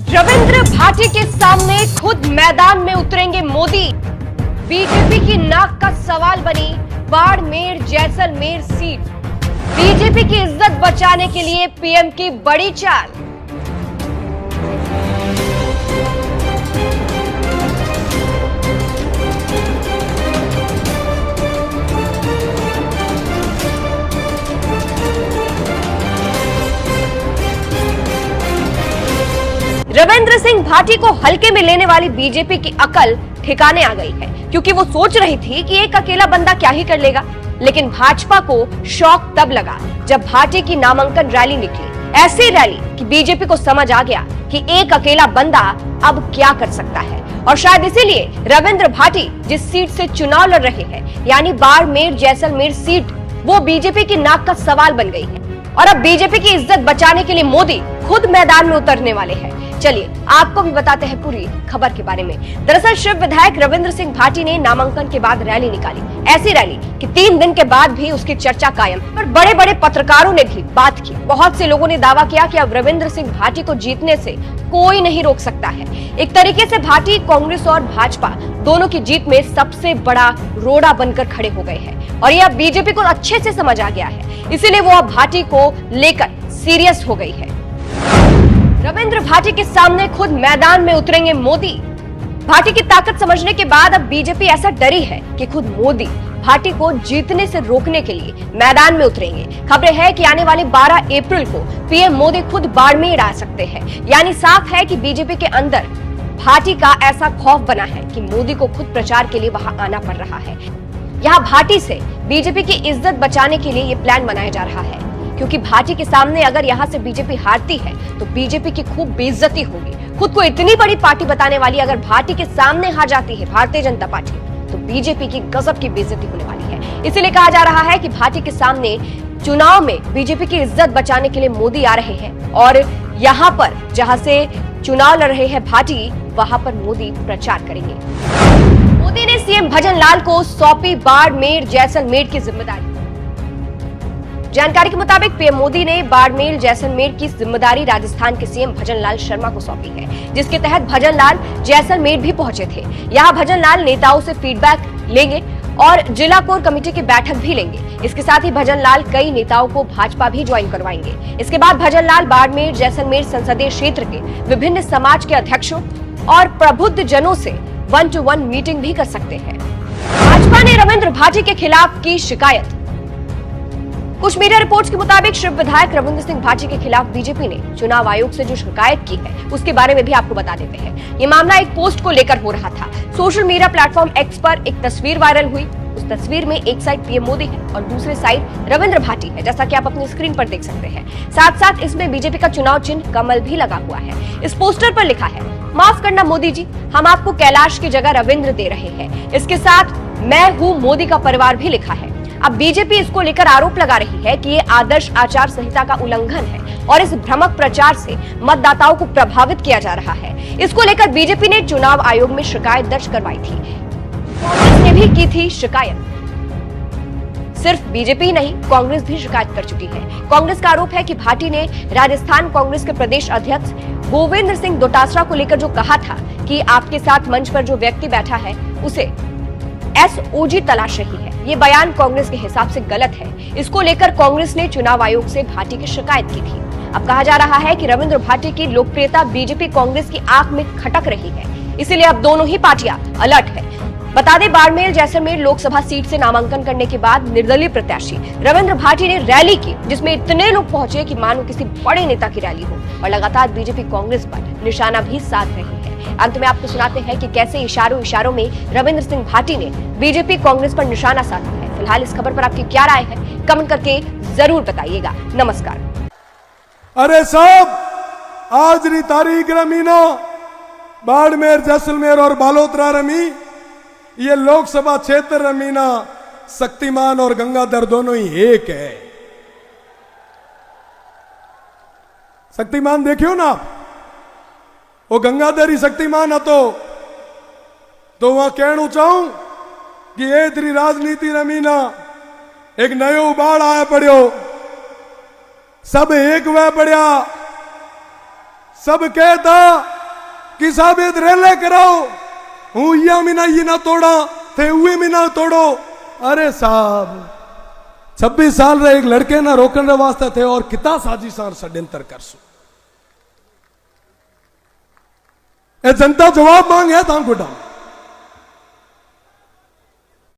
रविंद्र भाटी के सामने खुद मैदान में उतरेंगे मोदी। बीजेपी की नाक का सवाल बनी बाड़मेर जैसलमेर सीट। बीजेपी की इज्जत बचाने के लिए पीएम की बड़ी चाल। रविंद्र सिंह भाटी को हल्के में लेने वाली बीजेपी की अकल ठिकाने आ गई है, क्योंकि वो सोच रही थी कि एक अकेला बंदा क्या ही कर लेगा। लेकिन भाजपा को शॉक तब लगा जब भाटी की नामांकन रैली निकली। ऐसी रैली कि बीजेपी को समझ आ गया कि एक अकेला बंदा अब क्या कर सकता है। और शायद इसीलिए रविंद्र भाटी जिस सीट से चुनाव लड़ रहे हैं, यानी बाड़मेर जैसलमेर सीट, वो बीजेपी की नाक का सवाल बन गई है। और अब बीजेपी की इज्जत बचाने के लिए मोदी खुद मैदान में उतरने वाले हैं। चलिए आपको भी बताते हैं पूरी खबर के बारे में। दरअसल शिव विधायक रविंद्र सिंह भाटी ने नामांकन के बाद रैली निकाली। ऐसी रैली कि 3 दिन के बाद भी उसकी चर्चा कायम। पर बड़े बड़े पत्रकारों ने भी बात की। बहुत से लोगों ने दावा किया कि अब रविंद्र सिंह भाटी को जीतने से कोई नहीं रोक सकता है। एक तरीके से भाटी कांग्रेस और भाजपा दोनों की जीत में सबसे बड़ा रोड़ा बनकर खड़े हो गए हैं। और यह बीजेपी को अच्छे से समझ आ गया है, इसीलिए वो अब भाटी को लेकर सीरियस हो गई है। रविंद्र भाटी के सामने खुद मैदान में उतरेंगे मोदी। भाटी की ताकत समझने के बाद अब बीजेपी ऐसा डरी है कि खुद मोदी भाटी को जीतने से रोकने के लिए मैदान में उतरेंगे। खबरें हैं कि आने वाले 12 अप्रैल को पीएम मोदी खुद बाड़मेर आ सकते हैं। यानी साफ है कि बीजेपी के अंदर भाटी का ऐसा खौफ बना है कि मोदी को खुद प्रचार के लिए वहां आना पड़ रहा है। यहाँ भाटी से बीजेपी की इज्जत बचाने के लिए ये प्लान बनाया जा रहा है, क्योंकि भाटी के सामने अगर यहाँ से बीजेपी हारती है तो बीजेपी की खूब बेइज्जती होगी। खुद को इतनी बड़ी पार्टी बताने वाली अगर भाटी के सामने हार जाती है भारतीय जनता पार्टी, तो बीजेपी की गजब की बेइज्जती होने वाली है। इसीलिए कहा जा रहा है कि भाटी के सामने चुनाव में बीजेपी की इज्जत बचाने के लिए मोदी आ रहे हैं। और यहाँ पर जहाँ से चुनाव लड़ रहे हैं भाटी, वहां पर मोदी प्रचार करेंगे। मोदी ने सीएम भजन लाल को सौंपी बाड़मेर जैसलमेर की जिम्मेदारी। जानकारी के मुताबिक पीएम मोदी ने बाड़मेर जैसलमेर की जिम्मेदारी राजस्थान के सीएम भजन लाल शर्मा को सौंपी है, जिसके तहत भजन लाल जैसलमेर भी पहुंचे थे। यहां भजन लाल नेताओं से फीडबैक लेंगे और जिला कोर कमेटी की बैठक भी लेंगे। इसके साथ ही भजन लाल कई नेताओं को भाजपा भी ज्वाइन करवाएंगे। इसके बाद भजन लाल बाड़मेर जैसलमेर संसदीय क्षेत्र के विभिन्न समाज के अध्यक्षों और प्रबुद्ध जनों से 1-to-1 मीटिंग भी कर सकते हैं। भाजपा ने रविंद्र भाटी के खिलाफ की शिकायत। कुछ मीडिया रिपोर्ट्स के मुताबिक शिव विधायक रविंद्र सिंह भाटी के खिलाफ बीजेपी ने चुनाव आयोग से जो शिकायत की है, उसके बारे में भी आपको बता देते हैं। ये मामला एक पोस्ट को लेकर हो रहा था। सोशल मीडिया प्लेटफॉर्म एक्स पर एक तस्वीर वायरल हुई। उस तस्वीर में एक साइड पीएम मोदी है और दूसरे साइड रविंद्र भाटी है, जैसा कि आप अपनी स्क्रीन पर देख सकते हैं। साथ साथ इसमें बीजेपी का चुनाव चिन्ह कमल भी लगा हुआ है। इस पोस्टर पर लिखा है, माफ करना मोदी जी, हम आपको कैलाश की जगह रविंद्र दे रहे हैं। इसके साथ मैं हूँ मोदी का परिवार भी लिखा है। अब बीजेपी इसको लेकर आरोप लगा रही है कि ये आदर्श आचार संहिता का उल्लंघन है और इस भ्रामक प्रचार से मतदाताओं को प्रभावित किया जा रहा है। इसको लेकर बीजेपी ने चुनाव आयोग में शिकायत दर्ज करवाई थी। कांग्रेस ने भी की थी शिकायत। सिर्फ बीजेपी नहीं, कांग्रेस भी शिकायत कर चुकी है। कांग्रेस का आरोप है कि भाटी ने राजस्थान कांग्रेस के प्रदेश अध्यक्ष गोविंद सिंह डोटासरा को लेकर जो कहा था कि आपके साथ मंच पर जो व्यक्ति बैठा है उसे एसओजी तलाश रही है, ये बयान कांग्रेस के हिसाब से गलत है। इसको लेकर कांग्रेस ने चुनाव आयोग से भाटी की शिकायत की थी। अब कहा जा रहा है कि रविंद्र भाटी की लोकप्रियता बीजेपी कांग्रेस की आंख में खटक रही है, इसीलिए अब दोनों ही पार्टियां अलर्ट है। बता दें, बाड़मेर जैसलमेर लोकसभा सीट से नामांकन करने के बाद निर्दलीय प्रत्याशी रविंद्र भाटी ने रैली की, जिसमें इतने लोग पहुंचे कि मानो किसी बड़े नेता की रैली हो। और लगातार बीजेपी कांग्रेस पर निशाना भी साध रही है। अंत में आपको सुनाते हैं कि कैसे इशारों में रविंद्र सिंह भाटी ने बीजेपी कांग्रेस पर निशाना साधा है। फिलहाल इस खबर पर आपकी क्या राय है, कमेंट करके जरूर बताइएगा। नमस्कार। अरे साहब, आज री तारीख रमीना बाड़मेर जैसलमेर और बालोतरा रमी, ये लोकसभा क्षेत्र रमीना शक्तिमान और गंगाधर दोनों ही एक है। शक्तिमान देखियो ना, वो गंगाधर ही शक्तिमान हतो। तो वहां कहना चाहूं कि ए तेरी राजनीति रमीना एक नयो उबाड़ आया पड़ियो, सब एक वह पड़िया, सब कहता कि साहब ये रेले कराओ, हूं या मीना ये ना तोड़ा थे हुए मीना तोड़ो। अरे साहब 26 साल रे एक लड़के ना रोकने वास्ते थे और कितना साजिशां षड्यंत्र करसो। ए जनता जवाब मांगे था गुडा।